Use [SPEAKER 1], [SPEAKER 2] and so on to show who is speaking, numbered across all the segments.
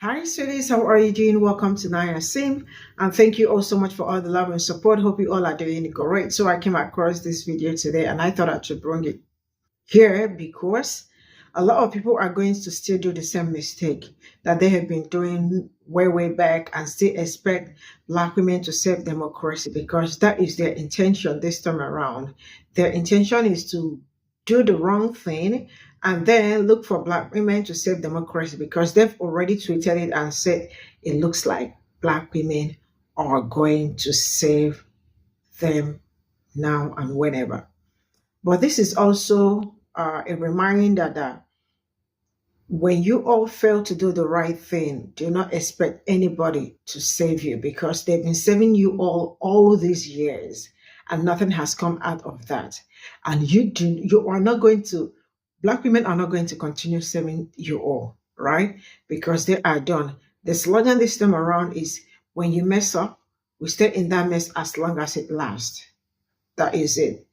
[SPEAKER 1] Hi, students. How are you doing? Welcome to Naya Sim. And thank you all so much for all the love and support. Hope you all are doing great. So I came across this video today and I thought I should bring it here because a lot of people are going to still do the same mistake that they have been doing way back and still expect Black women to save democracy because that is their intention this time around. Their intention is to do the wrong thing and then look for Black women to save democracy because they've already tweeted it and said it looks like Black women are going to save them now and whenever. But this is also a reminder that when you all fail to do the right thing, do not expect anybody to save you because they've been saving you all these years and nothing has come out of that. And you are not going to Black women are not going to continue saving you all, right? Because they are done. The slogan this time around is when you mess up, we stay in that mess as long as it lasts. That is it.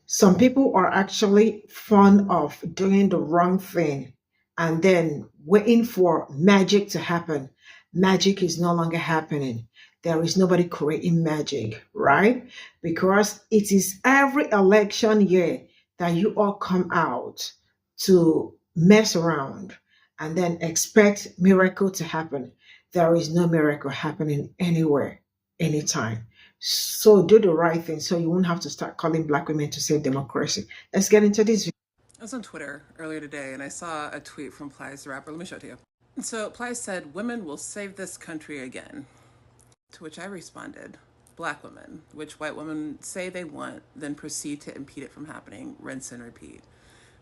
[SPEAKER 1] Some people are actually fond of doing the wrong thing and then waiting for magic to happen. Magic is no longer happening. There is nobody creating magic, right? Because it is every election year that you all come out to mess around and then expect miracle to happen. There is no miracle happening anywhere, anytime. So do the right thing so you won't have to start calling Black women to save democracy. Let's get into this.
[SPEAKER 2] I was on Twitter earlier today and I saw a tweet from Plies the rapper. Let me show it to you. So Plies said, "Women will save this country again." To which I responded, "Black women, which white women say they want, then proceed to impede it from happening, rinse and repeat."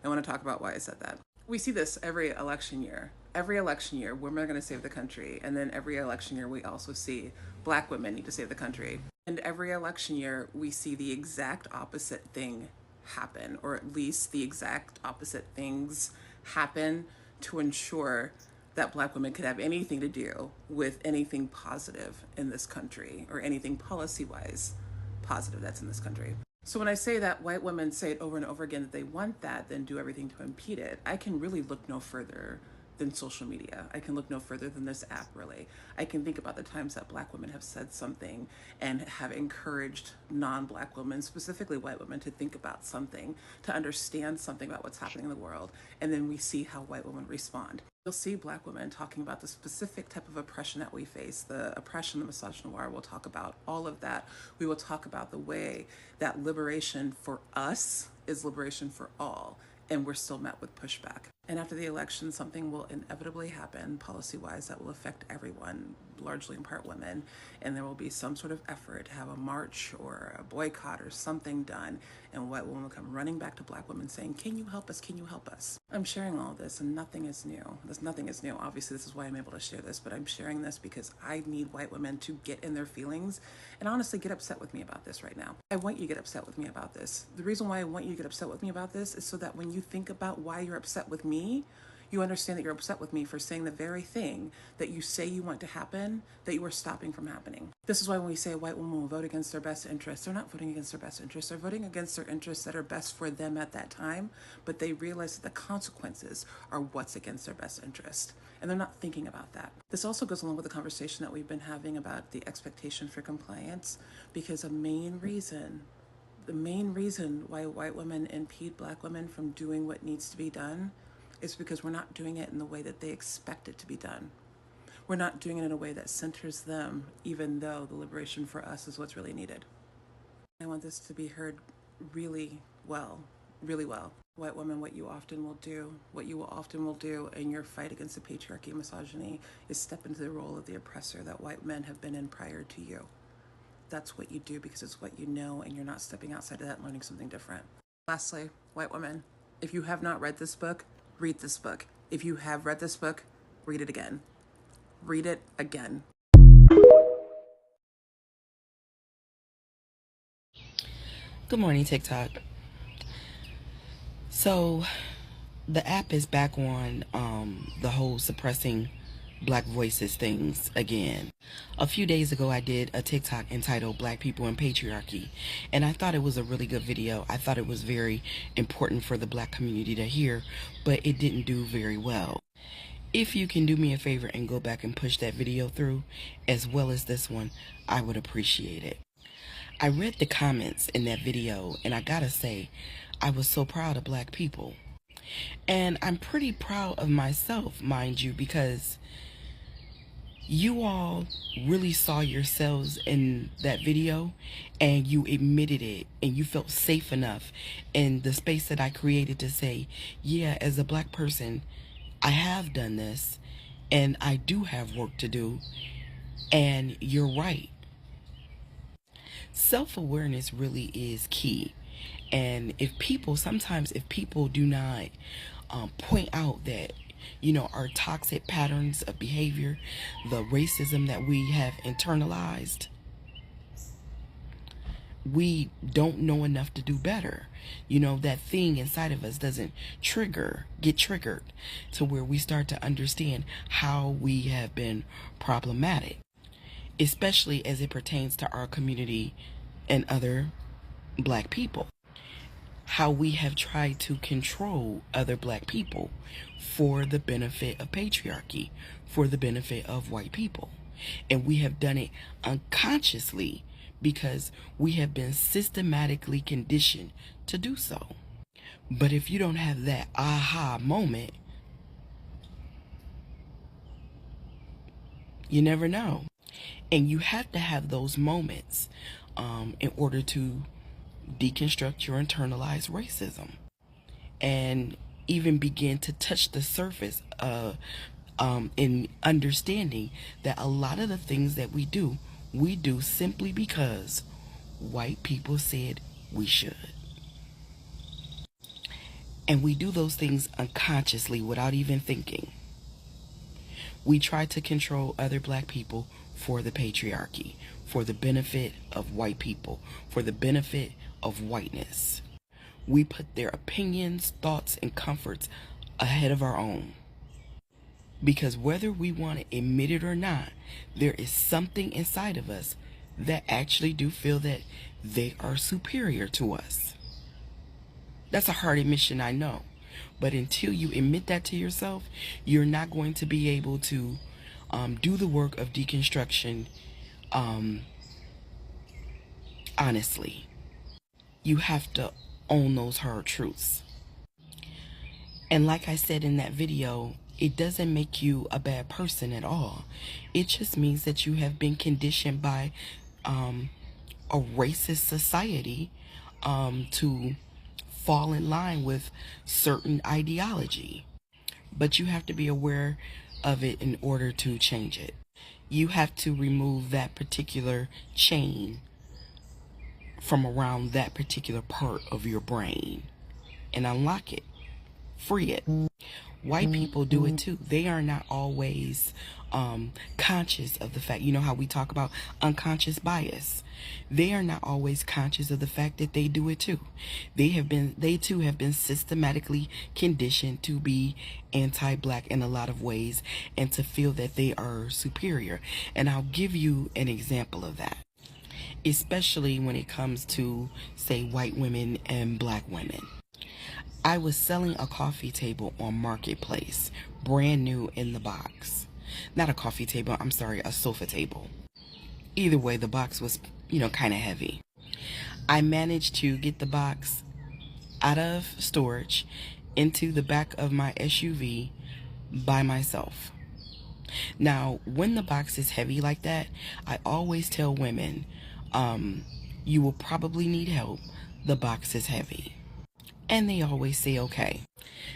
[SPEAKER 2] I want to talk about why I said that. We see this every election year. Every election year, women are going to save the country. And then every election year, we also see Black women need to save the country. And every election year, we see the exact opposite thing happen, or at least the exact opposite things happen to ensure that Black women could have anything to do with anything positive in this country or anything policy wise positive that's in this country. So when I say that white women say it over and over again that they want that, then do everything to impede it, I can really look no further than social media. I can look no further than this app, really. I can think about the times that Black women have said something and have encouraged non-Black women, specifically white women, to think about something, to understand something about what's happening in the world, and then we see how white women respond. You'll see Black women talking about the specific type of oppression that we face, the oppression, the misogynoir. We'll talk about all of that. We will talk about the way that liberation for us is liberation for all, and we're still met with pushback. And after the election, something will inevitably happen policy-wise that will affect everyone, largely in part women, and there will be some sort of effort to have a march or a boycott or something done, and white women will come running back to Black women saying, "Can you help us? Can you help us?" I'm sharing all this, and nothing is new. Nothing is new. Obviously, this is why I'm able to share this, but I'm sharing this because I need white women to get in their feelings and honestly get upset with me about this right now. I want you to get upset with me about this. The reason why I want you to get upset with me about this is so that when you think about why you're upset with me, you understand that you're upset with me for saying the very thing that you say you want to happen, that you are stopping from happening. This is why when we say a white woman will vote against their best interests, they're not voting against their best interests. They're voting against their interests that are best for them at that time, but they realize that the consequences are what's against their best interest. And they're not thinking about that. This also goes along with the conversation that we've been having about the expectation for compliance, because the main reason why white women impede Black women from doing what needs to be done is because we're not doing it in the way that they expect it to be done. We're not doing it in a way that centers them, even though the liberation for us is what's really needed. I want this to be heard really well, really well. White women, what you often will do in your fight against the patriarchy and misogyny is step into the role of the oppressor that white men have been in prior to you. That's what you do because it's what you know, and you're not stepping outside of that and learning something different. Lastly, white women, if you have not read this book, read this book. If you have read this book, read it again. Read it again.
[SPEAKER 3] Good morning, TikTok. So, the app is back on the whole suppressing Black voices things again. A few days ago, I did a TikTok entitled Black People and Patriarchy, and I thought it was a really good video. I thought it was very important for the Black community to hear, but it didn't do very well. If you can do me a favor and go back and push that video through, as well as this one, I would appreciate it. I read the comments in that video, and I gotta say, I was so proud of Black people. And I'm pretty proud of myself, mind you, because you all really saw yourselves in that video and you admitted it, and you felt safe enough in the space that I created to say, yeah, as a Black person, I have done this and I do have work to do, and you're right. Self-awareness really is key. And sometimes if people do not point out that, our toxic patterns of behavior, the racism that we have internalized, we don't know enough to do better. That thing inside of us doesn't get triggered to where we start to understand how we have been problematic, especially as it pertains to our community and other Black people. How we have tried to control other Black people for the benefit of patriarchy, for the benefit of white people. And we have done it unconsciously because we have been systematically conditioned to do so. But if you don't have that aha moment, you never know. And you have to have those moments in order to deconstruct your internalized racism and even begin to touch the surface in understanding that a lot of the things that we do simply because white people said we should. And we do those things unconsciously without even thinking. We try to control other Black people for the patriarchy, for the benefit of white people, for the benefit of whiteness. We put their opinions, thoughts, and comforts ahead of our own. Because whether we want to admit it or not, there is something inside of us that actually do feel that they are superior to us. That's a hard admission, I know. But until you admit that to yourself, you're not going to be able to do the work of deconstruction honestly. You have to own those hard truths. And like I said in that video, it doesn't make you a bad person at all. It just means that you have been conditioned by a racist society to fall in line with certain ideology. But you have to be aware of it in order to change it. You have to remove that particular chain from around that particular part of your brain and unlock it, free it. White people do it too. They are not always conscious of the fact, how we talk about unconscious bias. They are not always conscious of the fact that they do it too. They too have been systematically conditioned to be anti-Black in a lot of ways and to feel that they are superior. And I'll give you an example of that, especially when it comes to, say, white women and Black women. I was selling a coffee table on Marketplace, brand new in the box. Not a coffee table, I'm sorry, a sofa table. Either way, the box was, kind of heavy. I managed to get the box out of storage into the back of my SUV by myself. Now, when the box is heavy like that, I always tell women, you will probably need help. The box is heavy. And they always say okay.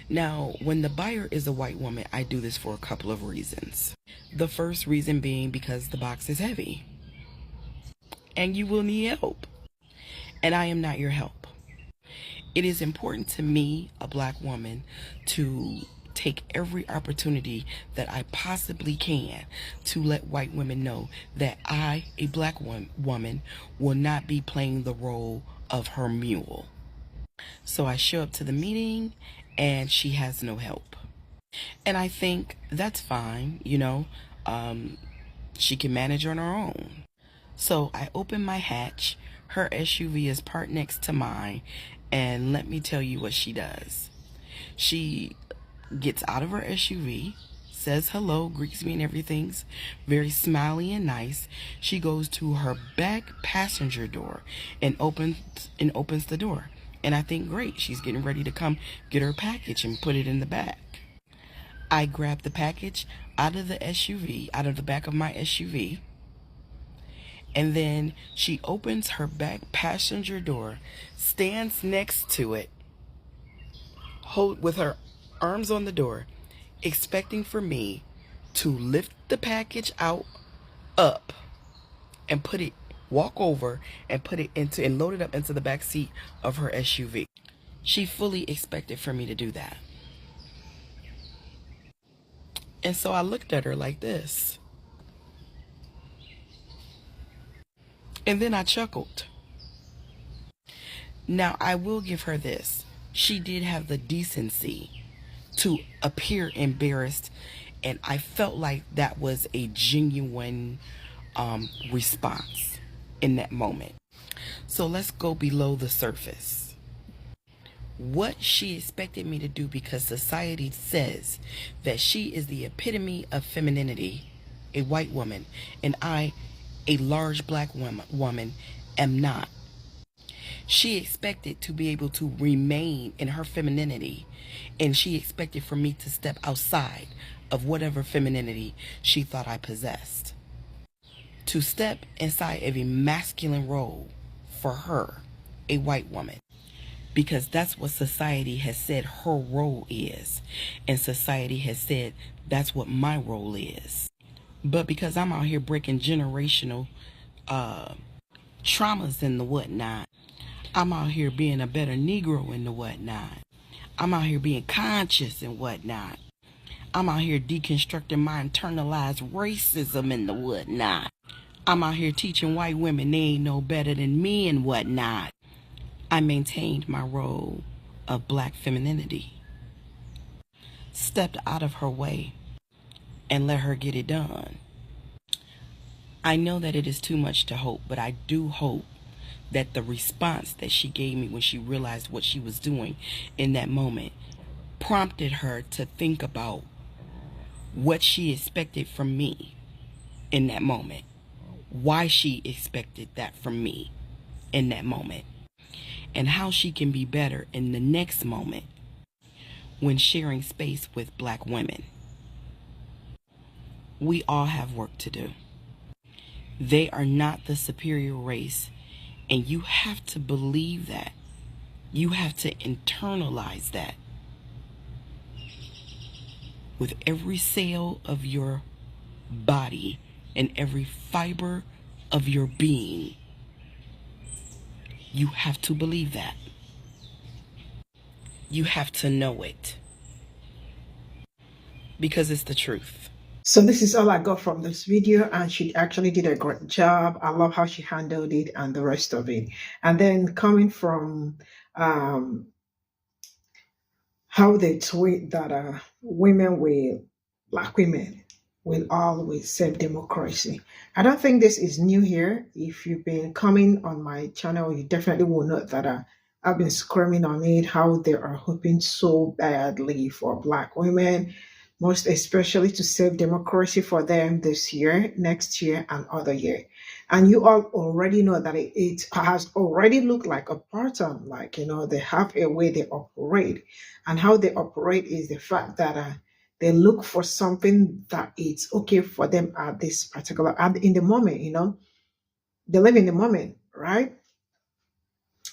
[SPEAKER 3] Now, when the buyer is a white woman, I do this for a couple of reasons. The first reason being because the box is heavy. And you will need help. And I am not your help. It is important to me, a Black woman, to take every opportunity that I possibly can to let white women know that I, a Black woman, will not be playing the role of her mule. So I show up to the meeting and she has no help. And I think that's fine, she can manage on her own. So I open my hatch, her SUV is parked next to mine, and let me tell you what she does. She gets out of her SUV, says hello, greets me and everything's very smiley and nice. She goes to her back passenger door and opens the door. And I think, great, she's getting ready to come get her package and put it in the back. I grab the package out of the SUV, out of the back of my SUV, and then she opens her back passenger door, stands next to it, with her arms on the door, expecting for me to lift the package up and walk over and put it into and load it up into the back seat of her SUV. She fully expected for me to do that. And so I looked at her like this. And then I chuckled. Now, I will give her this. She did have the decency to appear embarrassed, and I felt like that was a genuine response in that moment. So let's go below the surface. What she expected me to do, because society says that she is the epitome of femininity, a white woman, and I, a large black woman, am not. She expected to be able to remain in her femininity, and she expected for me to step outside of whatever femininity she thought I possessed. To step inside of a masculine role for her, a white woman. Because that's what society has said her role is. And society has said that's what my role is. But because I'm out here breaking generational traumas and the whatnot, I'm out here being a better Negro and the whatnot, I'm out here being conscious and whatnot, I'm out here deconstructing my internalized racism and the whatnot, I'm out here teaching white women they ain't no better than me and whatnot, I maintained my role of black femininity, stepped out of her way, and let her get it done. I know that it is too much to hope, but I do hope that the response that she gave me when she realized what she was doing in that moment prompted her to think about what she expected from me in that moment, why she expected that from me in that moment, and how she can be better in the next moment when sharing space with black women. We all have work to do. They are not the superior race, and you have to believe that. You have to internalize that with every cell of your body and every fiber of your being. You have to believe that. You have to know it. Because it's the truth.
[SPEAKER 1] So this is all I got from this video, and she actually did a great job. I love how she handled it and the rest of it. And then coming from how they tweet that black women will always serve democracy. I don't think this is new here. If you've been coming on my channel, you definitely will know that I've been screaming on it, how they are hoping so badly for black women, most especially to save democracy for them this year, next year, and other year. And you all already know that it has already looked like a pattern, like, they have a way they operate. And how they operate is the fact that they look for something that it's okay for them at this particular, in the moment, they live in the moment, right?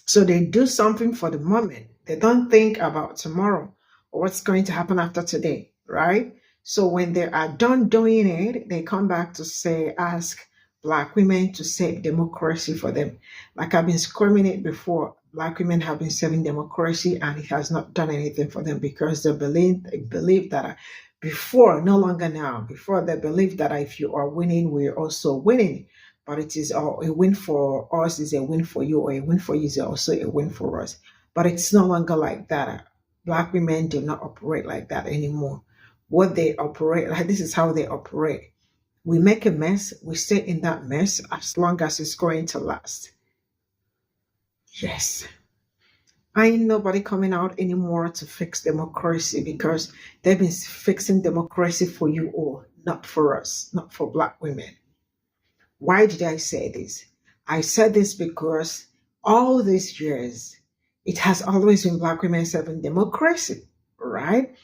[SPEAKER 1] So they do something for the moment. They don't think about tomorrow or what's going to happen after today, right? So when they are done doing it, they come back to ask black women to save democracy for them. Like I've been screaming it before, black women have been serving democracy and it has not done anything for them, because they believe that before, no longer now, before they believe that if you are winning, we're also winning. But it is a win for us is a win for you, or a win for you is also a win for us. But it's no longer like that. Black women do not operate like that anymore. What they operate, like, this is how they operate. We make a mess, we stay in that mess as long as it's going to last. Yes. Ain't nobody coming out anymore to fix democracy because they've been fixing democracy for you all, not for us, not for Black women. Why did I say this? I said this because all these years, it has always been Black women serving democracy, right?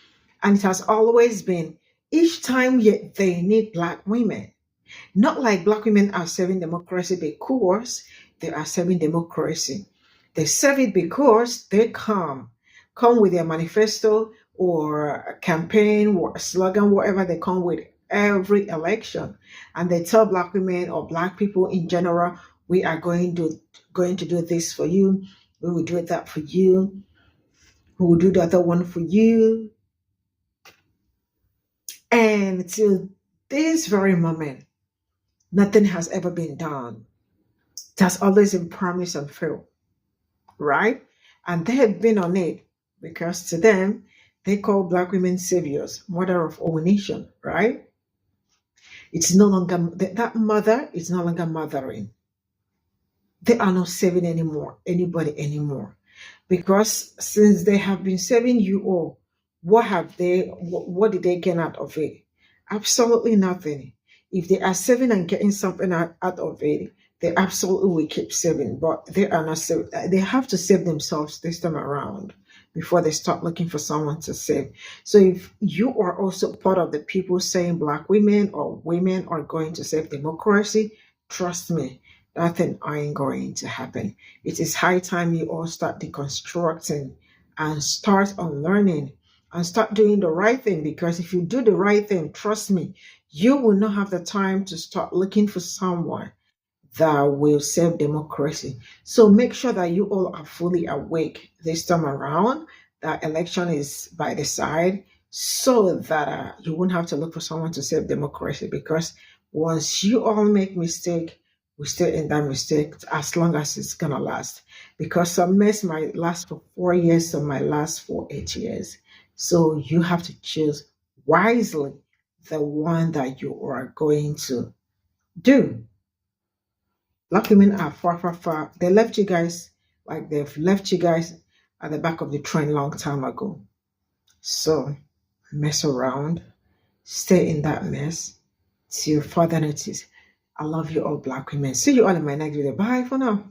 [SPEAKER 1] And it has always been each time yet they need Black women. Not like Black women are serving democracy because they are serving democracy. They serve it because they come with their manifesto or a campaign or a slogan, whatever they come with every election. And they tell Black women or Black people in general, we are going to do this for you. We will do that for you. We will do the other one for you. And till this very moment, nothing has ever been done. It has always been promised and failed, right? And they have been on it because to them, they call Black women saviors, mother of all nation, right? It's no longer, that mother is no longer mothering. They are not saving anybody anymore. Because since they have been saving you all, what did they gain out of it? Absolutely nothing. If they are saving and getting something out of it, they absolutely will keep saving, but they are not saving. They have to save themselves this time around before they start looking for someone to save. So if you are also part of the people saying Black women or women are going to save democracy, trust me, that thing ain't going to happen. It is high time you all start deconstructing and start unlearning and start doing the right thing, because if you do the right thing, trust me, you will not have the time to start looking for someone that will save democracy. So make sure that you all are fully awake this time around. That election is by the side, so that you won't have to look for someone to save democracy. Because once you all make mistake, we stay in that mistake as long as it's gonna last. Because some mess might last for 4 years, some might last for 8 years. So you have to choose wisely the one that you are going to do. Black women are far, far, far. They left you guys like they've left you guys at the back of the train long time ago. So mess around, stay in that mess till further notice. I love you all, Black women. See you all in my next video. Bye for now.